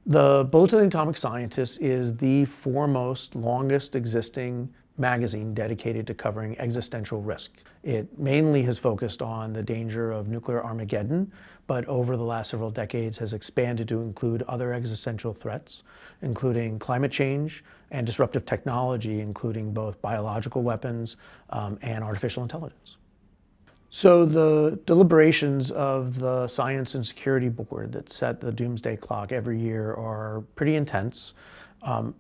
The Bulletin of the Atomic Scientist is the foremost, longest existing magazine dedicated to covering existential risk. It mainly has focused on the danger of nuclear Armageddon, but over the last several decades has expanded to include other existential threats, including climate change and disruptive technology, including both biological weapons and artificial intelligence. So the deliberations of the Science and Security Board that set the Doomsday Clock every year are pretty intense,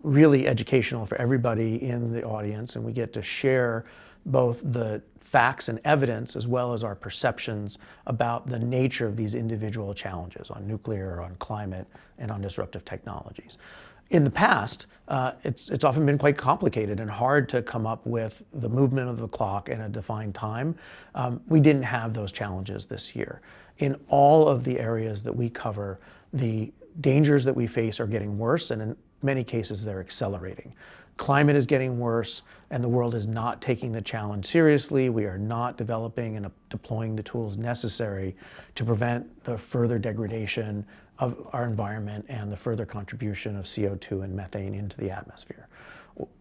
really educational for everybody in the audience, and we get to share both the facts and evidence as well as our perceptions about the nature of these individual challenges on nuclear, on climate, and on disruptive technologies. In the past, it's often been quite complicated and hard to come up with the movement of the clock in a defined time. We didn't have those challenges this year. In all of the areas that we cover, the dangers that we face are getting worse, and in many cases they're accelerating. Climate is getting worse, and the world is not taking the challenge seriously. We are not developing and deploying the tools necessary to prevent the further degradation of our environment and the further contribution of CO2 and methane into the atmosphere.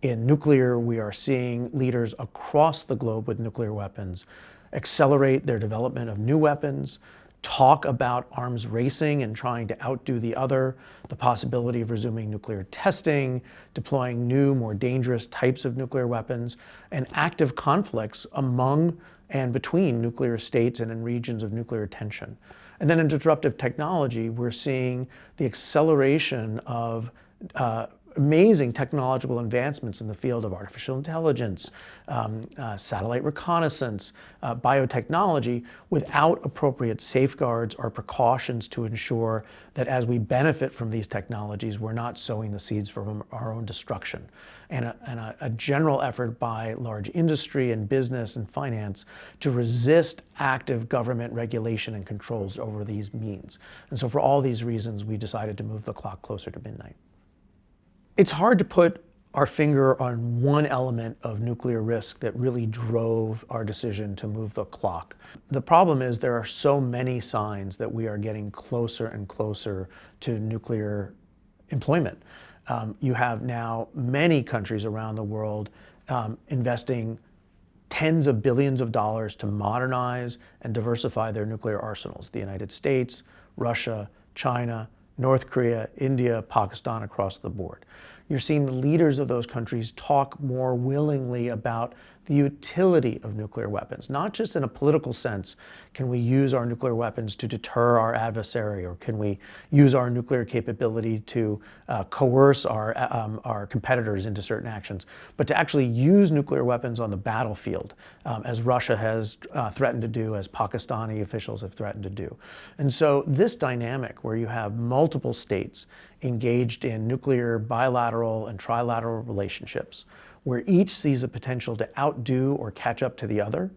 In nuclear, we are seeing leaders across the globe with nuclear weapons accelerate their development of new weapons, talk about arms racing and trying to outdo the other, the possibility of resuming nuclear testing, deploying new, more dangerous types of nuclear weapons, and active conflicts among and between nuclear states and in regions of nuclear tension. And then in disruptive technology, we're seeing the acceleration of amazing technological advancements in the field of artificial intelligence, satellite reconnaissance, biotechnology, without appropriate safeguards or precautions to ensure that as we benefit from these technologies, we're not sowing the seeds for our own destruction. And a general effort by large industry and business and finance to resist active government regulation and controls over these means. And so for all these reasons, we decided to move the clock closer to midnight. It's hard to put our finger on one element of nuclear risk that really drove our decision to move the clock. The problem is there are so many signs that we are getting closer and closer to nuclear employment. You have now many countries around the world investing tens of billions of dollars to modernize and diversify their nuclear arsenals. The United States, Russia, China, North Korea, India, Pakistan, across the board. You're seeing the leaders of those countries talk more willingly about the utility of nuclear weapons, not just in a political sense. Can we use our nuclear weapons to deter our adversary, or can we use our nuclear capability to coerce our competitors into certain actions, but to actually use nuclear weapons on the battlefield, as Russia has threatened to do, as Pakistani officials have threatened to do. And so this dynamic where you have multiple states engaged in nuclear bilateral and trilateral relationships, where each sees a potential to outdo or catch up to the other.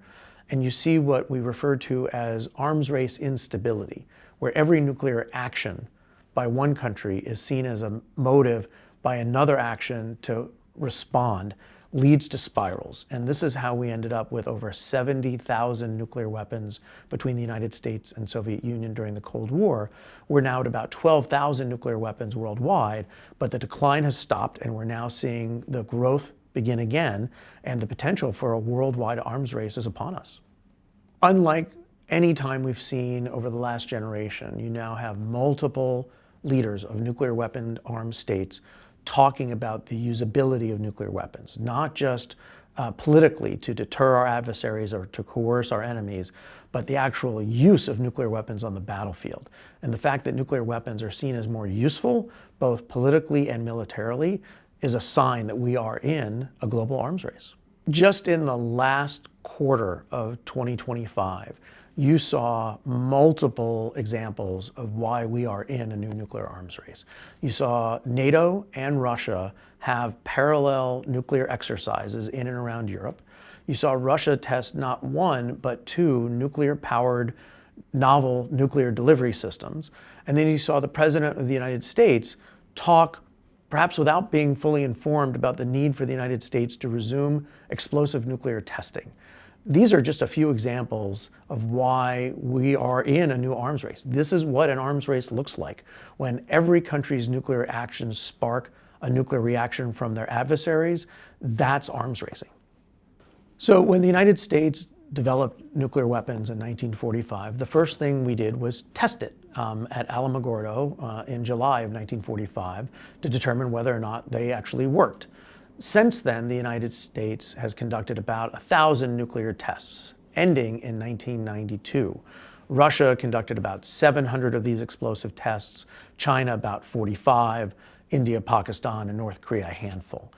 And you see what we refer to as arms race instability, where every nuclear action by one country is seen as a motive by another action to respond, leads to spirals. And this is how we ended up with over 70,000 nuclear weapons between the United States and Soviet Union during the Cold War. We're now at about 12,000 nuclear weapons worldwide, but the decline has stopped, and we're now seeing the growth begin again, and the potential for a worldwide arms race is upon us. Unlike any time we've seen over the last generation, you now have multiple leaders of nuclear weapon armed states talking about the usability of nuclear weapons, not just politically to deter our adversaries or to coerce our enemies, but the actual use of nuclear weapons on the battlefield. And the fact that nuclear weapons are seen as more useful, both politically and militarily, is a sign that we are in a global arms race. Just in the last quarter of 2025, you saw multiple examples of why we are in a new nuclear arms race. You saw NATO and Russia have parallel nuclear exercises in and around Europe. You saw Russia test not one, but two nuclear-powered novel nuclear delivery systems. And then you saw the President of the United States talk, perhaps without being fully informed, about the need for the United States to resume explosive nuclear testing. These are just a few examples of why we are in a new arms race. This is what an arms race looks like, when every country's nuclear actions spark a nuclear reaction from their adversaries. That's arms racing. So when the United States developed nuclear weapons in 1945, the first thing we did was test it at Alamogordo in July of 1945 to determine whether or not they actually worked. Since then, the United States has conducted about 1,000 nuclear tests, ending in 1992. Russia conducted about 700 of these explosive tests, China about 45, India, Pakistan, and North Korea a handful.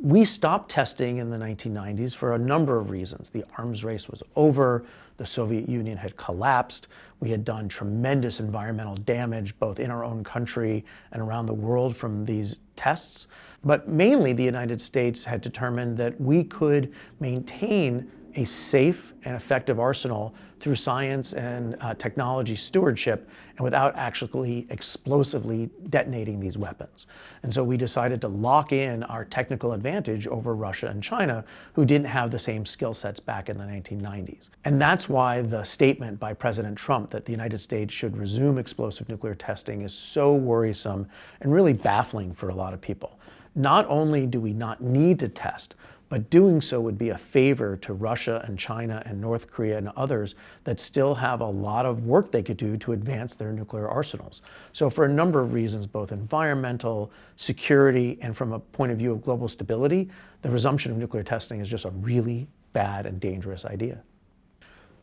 We stopped testing in the 1990s for a number of reasons. The arms race was over, the Soviet Union had collapsed, we had done tremendous environmental damage both in our own country and around the world from these tests. But mainly the United States had determined that we could maintain a safe and effective arsenal through science and technology stewardship and without actually explosively detonating these weapons. And so we decided to lock in our technical advantage over Russia and China, who didn't have the same skill sets back in the 1990s. And that's why the statement by President Trump that the United States should resume explosive nuclear testing is so worrisome and really baffling for a lot of people. Not only do we not need to test, but doing so would be a favor to Russia and China and North Korea and others that still have a lot of work they could do to advance their nuclear arsenals. So for a number of reasons, both environmental, security, and from a point of view of global stability, the resumption of nuclear testing is just a really bad and dangerous idea.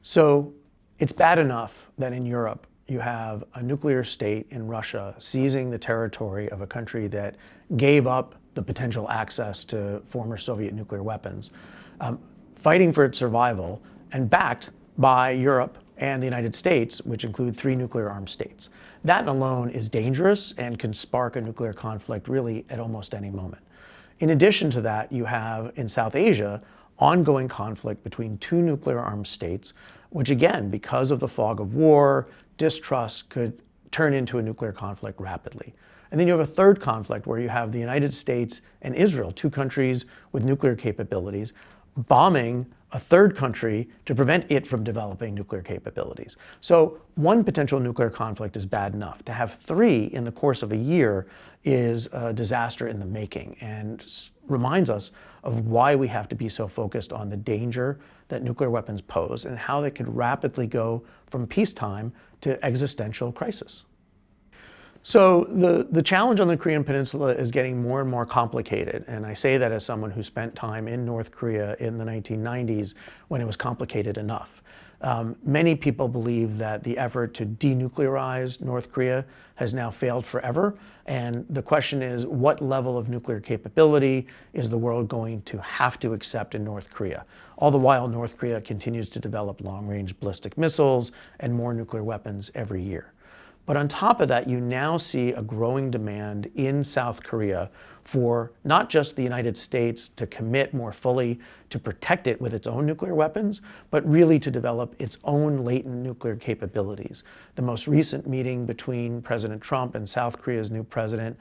So it's bad enough that in Europe, you have a nuclear state in Russia seizing the territory of a country that gave up the potential access to former Soviet nuclear weapons, fighting for its survival, and backed by Europe and the United States, which include 3 nuclear-armed states. That alone is dangerous and can spark a nuclear conflict really at almost any moment. In addition to that, you have in South Asia ongoing conflict between 2 nuclear-armed states, which again, because of the fog of war, distrust, could turn into a nuclear conflict rapidly. And then you have a third conflict where you have the United States and Israel, 2 countries with nuclear capabilities, bombing a third country to prevent it from developing nuclear capabilities. So one potential nuclear conflict is bad enough. To have 3 in the course of a year is a disaster in the making and reminds us of why we have to be so focused on the danger that nuclear weapons pose and how they could rapidly go from peacetime to existential crisis. So the challenge on the Korean Peninsula is getting more and more complicated, and I say that as someone who spent time in North Korea in the 1990s when it was complicated enough. Many people believe that the effort to denuclearize North Korea has now failed forever, and the question is, what level of nuclear capability is the world going to have to accept in North Korea? All the while, North Korea continues to develop long-range ballistic missiles and more nuclear weapons every year. But on top of that, you now see a growing demand in South Korea for not just the United States to commit more fully to protect it with its own nuclear weapons, but really to develop its own latent nuclear capabilities. The most recent meeting between President Trump and South Korea's new president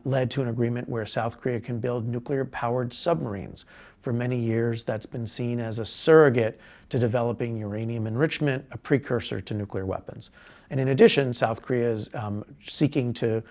led to an agreement where South Korea can build nuclear-powered submarines. For many years, that's been seen as a surrogate to developing uranium enrichment, a precursor to nuclear weapons. And in addition, South Korea is seeking to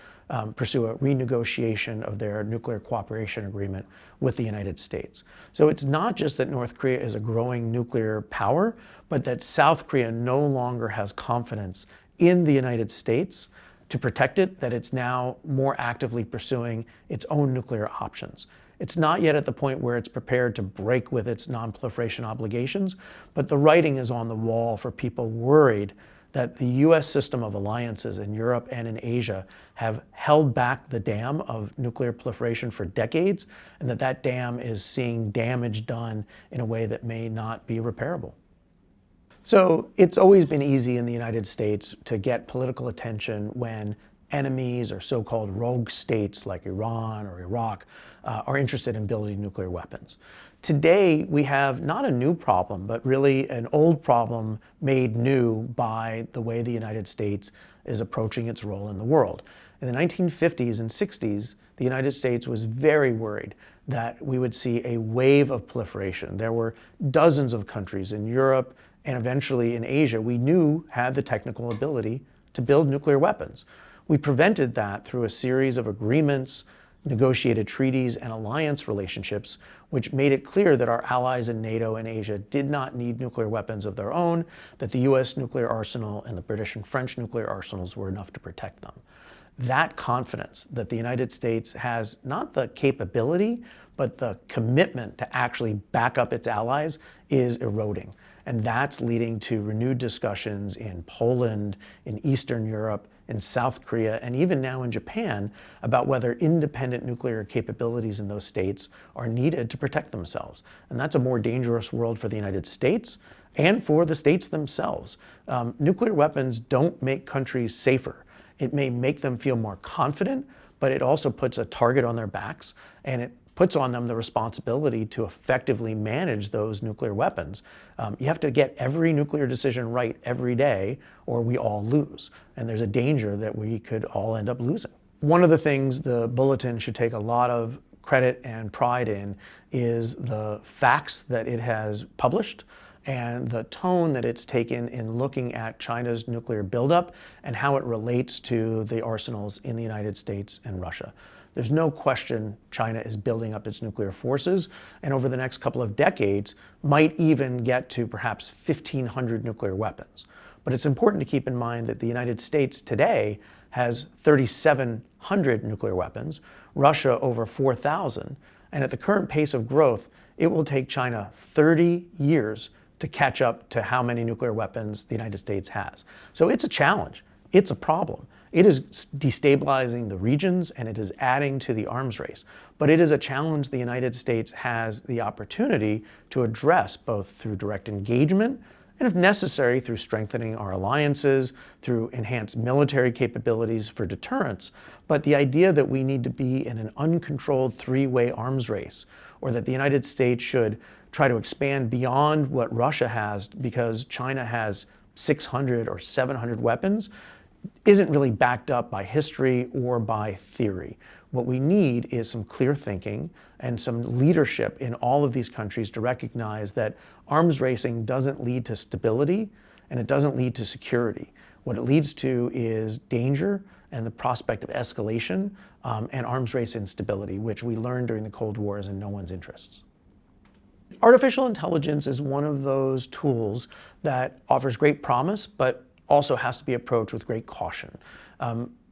pursue a renegotiation of their nuclear cooperation agreement with the United States. So it's not just that North Korea is a growing nuclear power, but that South Korea no longer has confidence in the United States to protect it, that it's now more actively pursuing its own nuclear options. It's not yet at the point where it's prepared to break with its non-proliferation obligations, but the writing is on the wall for people worried that the US system of alliances in Europe and in Asia have held back the dam of nuclear proliferation for decades, and that dam is seeing damage done in a way that may not be repairable. So it's always been easy in the United States to get political attention when enemies or so-called rogue states like Iran or Iraq are interested in building nuclear weapons. Today, we have not a new problem, but really an old problem made new by the way the United States is approaching its role in the world. In the 1950s and 60s, the United States was very worried that we would see a wave of proliferation. There were dozens of countries in Europe and eventually in Asia we knew had the technical ability to build nuclear weapons. We prevented that through a series of agreements, negotiated treaties, and alliance relationships, which made it clear that our allies in NATO and Asia did not need nuclear weapons of their own, that the US nuclear arsenal and the British and French nuclear arsenals were enough to protect them. That confidence that the United States has not the capability, but the commitment to actually back up its allies is eroding. And that's leading to renewed discussions in Poland, in Eastern Europe, in South Korea, and even now in Japan about whether independent nuclear capabilities in those states are needed to protect themselves. And that's a more dangerous world for the United States and for the states themselves. Nuclear weapons don't make countries safer. It may make them feel more confident, but it also puts a target on their backs, and it puts on them the responsibility to effectively manage those nuclear weapons. You have to get every nuclear decision right every day, or we all lose. And there's a danger that we could all end up losing. One of the things the Bulletin should take a lot of credit and pride in is the facts that it has published and the tone that it's taken in looking at China's nuclear buildup and how it relates to the arsenals in the United States and Russia. There's no question China is building up its nuclear forces, and over the next couple of decades might even get to perhaps 1,500 nuclear weapons. But it's important to keep in mind that the United States today has 3,700 nuclear weapons, Russia over 4,000, and at the current pace of growth, it will take China 30 years to catch up to how many nuclear weapons the United States has. So it's a challenge. It's a problem. It is destabilizing the regions and it is adding to the arms race. But it is a challenge the United States has the opportunity to address both through direct engagement and, if necessary, through strengthening our alliances, through enhanced military capabilities for deterrence. But the idea that we need to be in an uncontrolled three-way arms race, or that the United States should try to expand beyond what Russia has because China has 600 or 700 weapons, isn't really backed up by history or by theory. What we need is some clear thinking and some leadership in all of these countries to recognize that arms racing doesn't lead to stability and it doesn't lead to security. What it leads to is danger and the prospect of escalation and arms race instability, which we learned during the Cold War is in no one's interests. Artificial intelligence is one of those tools that offers great promise, but also has to be approached with great caution.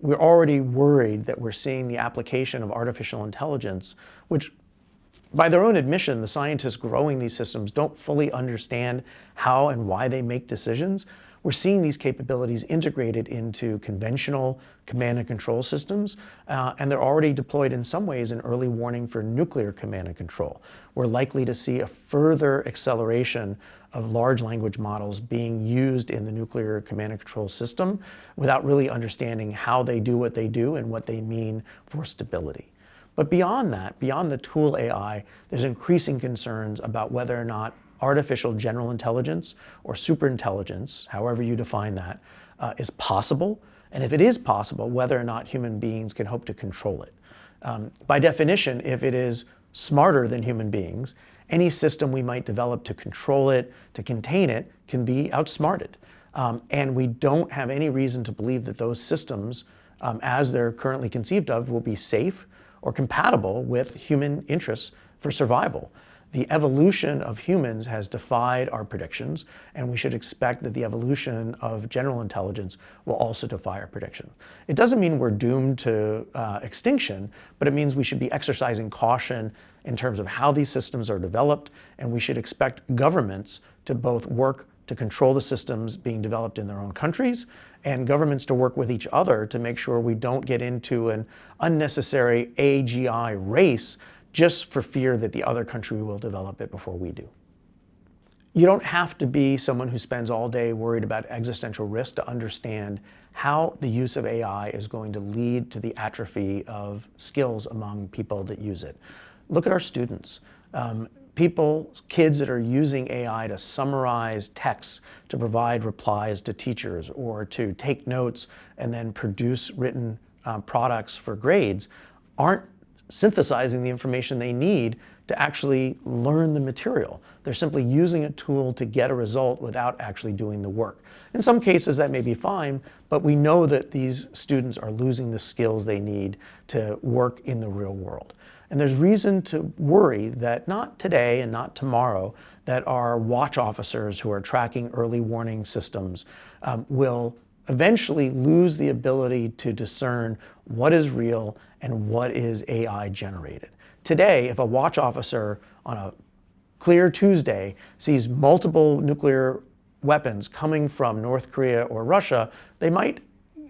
We're already worried that we're seeing the application of artificial intelligence, which by their own admission, the scientists growing these systems don't fully understand how and why they make decisions. We're seeing these capabilities integrated into conventional command and control systems, and they're already deployed in some ways in early warning for nuclear command and control. We're likely to see a further acceleration of large language models being used in the nuclear command and control system without really understanding how they do what they do and what they mean for stability. But beyond that, beyond the tool AI, there's increasing concerns about whether or not artificial general intelligence or superintelligence, however you define that, is possible. And if it is possible, whether or not human beings can hope to control it. By definition, if it is smarter than human beings, any system we might develop to control it, to contain it, can be outsmarted. And we don't have any reason to believe that those systems, as they're currently conceived of, will be safe or compatible with human interests for survival. The evolution of humans has defied our predictions, and we should expect that the evolution of general intelligence will also defy our predictions. It doesn't mean we're doomed to extinction, but it means we should be exercising caution in terms of how these systems are developed, and we should expect governments to both work to control the systems being developed in their own countries, and governments to work with each other to make sure we don't get into an unnecessary AGI race just for fear that the other country will develop it before we do. You don't have to be someone who spends all day worried about existential risk to understand how the use of AI is going to lead to the atrophy of skills among people that use it. Look at our students. Kids that are using AI to summarize texts, to provide replies to teachers, or to take notes and then produce written products for grades aren't synthesizing the information they need to actually learn the material. They're simply using a tool to get a result without actually doing the work. In some cases that may be fine, but we know that these students are losing the skills they need to work in the real world. And there's reason to worry that not today and not tomorrow, that our watch officers who are tracking early warning systems will eventually lose the ability to discern what is real and what is AI generated. Today, if a watch officer on a clear Tuesday sees multiple nuclear weapons coming from North Korea or Russia, they might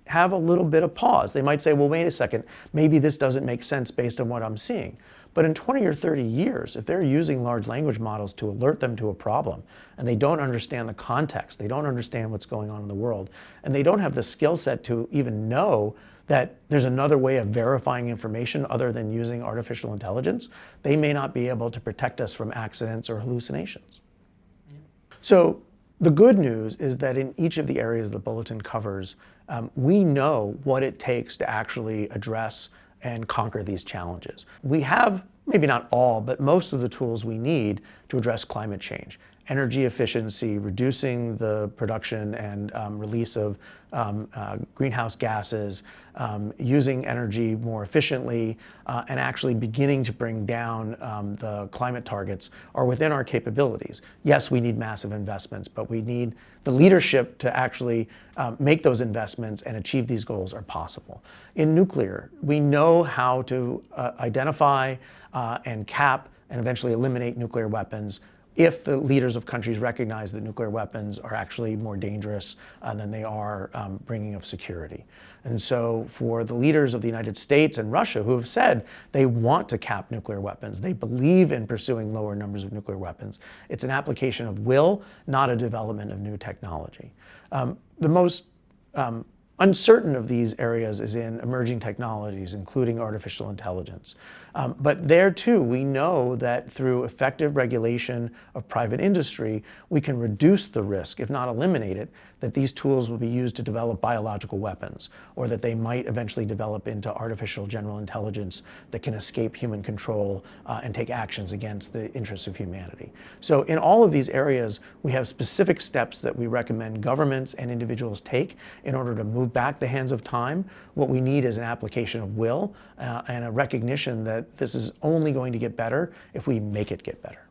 have a little bit of pause. They might say, well, wait a second, maybe this doesn't make sense based on what I'm seeing. But in 20 or 30 years, if they're using large language models to alert them to a problem, and they don't understand the context, they don't understand what's going on in the world, and they don't have the skill set to even know that there's another way of verifying information other than using artificial intelligence, they may not be able to protect us from accidents or hallucinations. Yeah. So the good news is that in each of the areas the bulletin covers, we know what it takes to actually address and conquer these challenges. We have, maybe not all, but most of the tools we need to address climate change. Energy efficiency, reducing the production and release of greenhouse gases, using energy more efficiently, and actually beginning to bring down the climate targets are within our capabilities. Yes, we need massive investments, but we need the leadership to actually make those investments and achieve these goals are possible. In nuclear, we know how to identify and cap and eventually eliminate nuclear weapons if the leaders of countries recognize that nuclear weapons are actually more dangerous than they are bringing of security. And so for the leaders of the United States and Russia who have said they want to cap nuclear weapons, they believe in pursuing lower numbers of nuclear weapons, it's an application of will, not a development of new technology. The most uncertain of these areas is in emerging technologies, including artificial intelligence. But there too, we know that through effective regulation of private industry, we can reduce the risk, if not eliminate it, that these tools will be used to develop biological weapons, or that they might eventually develop into artificial general intelligence that can escape human control and take actions against the interests of humanity. So in all of these areas, we have specific steps that we recommend governments and individuals take in order to move back the hands of time. What we need is an application of will and a recognition that this is only going to get better if we make it get better.